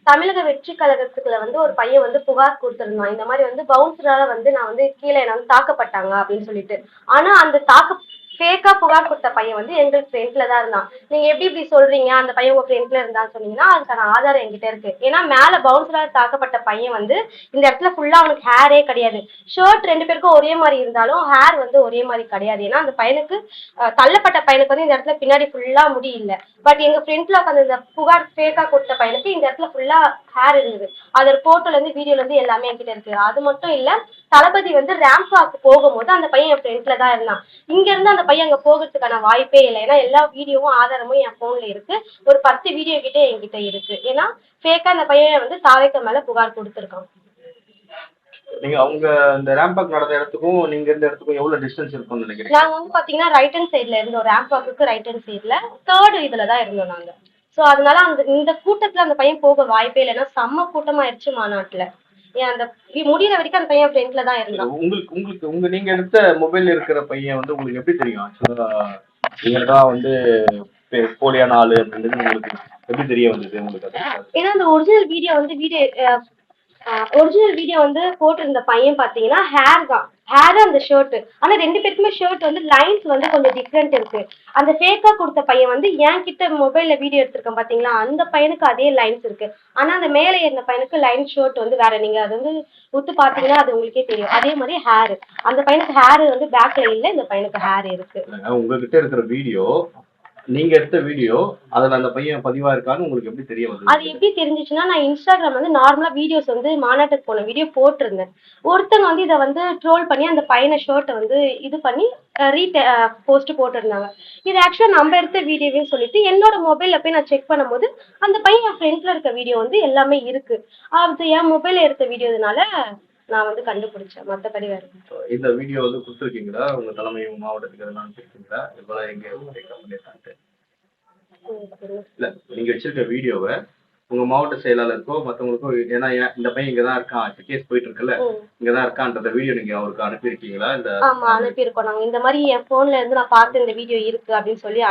தமிழக வெற்றி கழகத்துக்குள்ள வந்து ஒரு பையன் வந்து புகார் கொடுத்திருந்தான். இந்த மாதிரி வந்து பவுன்சரால வந்து நான் வந்து கீழே என்ன வந்து தாக்கப்பட்டாங்க அப்படின்னு சொல்லிட்டு. ஆனா அந்த ஃபேக்கா புகார் கொடுத்த பையன் வந்து எங்களுக்கு ஃப்ரெண்ட்ல தான் இருந்தான். நீங்க எப்படி இப்படி சொல்றீங்க அந்த பையன் உங்க ஃப்ரெண்ட்ல இருந்தான்னு சொன்னீங்கன்னா அதுக்கான ஆதாரம் என்கிட்ட இருக்கு. ஏன்னா மேல பவுன்சரால தாக்கப்பட்ட பையன் வந்து இந்த இடத்துல ஃபுல்லா அவனுக்கு ஹேரே கிடையாது. ஷர்ட் 2 பேருக்கும் ஒரே மாதிரி இருந்தாலும் ஹேர் வந்து ஒரே மாதிரி கிடையாது. ஏன்னா அந்த பையனுக்கு தள்ளப்பட்ட பையனுக்கு வந்து இந்த இடத்துல பின்னாடி ஃபுல்லா முடி இல்ல. பட் எங்க ஃப்ரெண்ட்ல உட்காந்து இந்த புகார் ஃபேக்கா கொடுத்த பையனுக்கு இந்த இடத்துல ஃபுல்லா ஹேர் இருந்தது. அதோட போட்டோல இருந்து வீடியோல இருந்து எல்லாமே என்கிட்ட இருக்கு. அது மட்டும் இல்ல, தளபதி வந்து ரேம்ப் வாக் போகும்போது அந்த பையன் என் ஃப்ரெண்ட்ல தான் இருந்தான். இங்க இருந்து அந்த பையன் அங்க போகிறதுக்கான வாய்ப்பே இல்லை. ஏன்னா எல்லா வீடியோவும் ஆதாரமும் என் போன்ல இருக்கு. ஒரு 10 வீடியோ கிட்ட என்கிட்ட இருக்கு. ஏன்னா ஃபேக்கா அந்த பையன் வந்து தாவேக்கா மேல புகார் கொடுத்திருக்கான். நீங்க அவங்க இந்த ரேம்பாக் நடந்த இடத்துக்கும் நீங்க இருந்த இடத்துக்கும் எவ்வளவு டிஸ்டன்ஸ் இருக்கும்னு நினைக்கிறீங்க? நாங்க வந்து பாத்தீங்கன்னா ரைட் ஹேண்ட் சைட்ல இருந்தோம். ரேம்ப் வாக்குக்கு ரைட் ஹேண்ட் சைட்ல 3rd இதுல தான் இருந்தோம் நாங்க. சோ அதனால அந்த இந்த கூட்டத்துல அந்த பையன் போக வாய்ப்பே இல்லை. ஏன்னா செம்ம கூட்டமாயிருச்சு மாநாட்டுல. ஏன் அந்த முடியிற வரைக்கும் அந்த பையன் ஃப்ரெண்ட்ல தான் இருந்தான். உங்களுக்கு உங்களுக்கு நீங்க எடுத்த மொபைல் இருக்கிற பையன் வந்து உங்களுக்கு எப்படி தெரியும்? ஆக்சுவலா இவங்கதான் வந்து போலியான ஆளு அப்படின்றது உங்களுக்கு எப்படி தெரிய வந்தது உங்களுக்கு? ஏன்னா அந்த ஒரிஜினல் வீடியோ வந்து போட்டிருந்த பையன் பாத்தீங்கன்னா ஹேர் தான். ஹேர் அந்த ஷர்ட். ஆனா 2 பேருக்குமே ஷர்ட் வந்து லைன்ஸ் வந்து கொஞ்சம் டிஃப்ரெண்ட் இருக்கு. அந்த ஃபேக்கா கொடுத்த பையன் வந்து என் கிட்ட மொபைல்ல வீடியோ எடுத்திருக்கேன் பாத்தீங்களா, அந்த பையனுக்கு அதே லைன்ஸ் இருக்கு. ஆனா அந்த மேல இருந்த பையனுக்கு லைன் ஷர்ட் வந்து வேற. நீங்க அது வந்து உத்து பாத்தீங்கன்னா அது உங்களுக்கே தெரியும். அதே மாதிரி ஹேர், அந்த பையனுக்கு ஹேர் வந்து பேக்ல இல்ல, இந்த பையனுக்கு ஹேர் இருக்கு. உங்ககிட்ட இருக்கிற வீடியோ, நீங்க எடுத்த வீடியோ அதுல அந்த பையன் பதிவா இருக்கான்னு உங்களுக்கு எப்படி தெரிய வந்தது? அது எப்படி தெரிஞ்சிச்சுன்னா, நான் இன்ஸ்டாகிராம் வந்து நார்மலா வீடியோஸ் வந்து மாநாட்டுக்கு போன வீடியோ போட்டிருந்தேன். ஒருத்தங்க வந்து இதை வந்து ட்ரோல் பண்ணி அந்த பையனை ஷர்ட்டை வந்து இது பண்ணி போஸ்ட் போட்டிருந்தாங்க. இது ஆக்சுவலா நம்ம எடுத்த வீடியோவே சொல்லிட்டு என்னோட மொபைல்ல போய் நான் செக் பண்ணும்போது அந்த பையன் என் ஃப்ரெண்ட்ல இருக்க வீடியோ வந்து எல்லாமே இருக்கு. அது என் மொபைல்ல எடுத்த வீடியோனால நான் வந்து கண்டுபிடிச்சேன். மத்தபடி வேற இந்த வீடியோ வந்து கொடுத்துருக்கீங்களா உங்க தலைமை மாவட்டத்துக்கு எதனா அனுப்பிச்சிருக்கீங்களா? இதெல்லாம் எங்க பண்ணிருக்காங்க? இல்ல, நீங்க வச்சிருக்க வீடியோவை உங்க மாவட்ட செயலாளருக்கோ மத்தவங்களுக்கோ, ஏன்னா இந்த பையன் இங்கதான் இருக்கான், கேஸ் போயிட்டு இருக்குல்ல, இங்கதான் இருக்கான்ற வீடியோ நீங்க அவருக்கு அனுப்பியிருக்கீங்களா? ஆமா, அனுப்பியிருக்கோம் நாங்க. இந்த மாதிரி என் போன்ல இருந்து நான் பார்த்து இந்த வீடியோ இருக்கு அப்படின்னு சொல்லி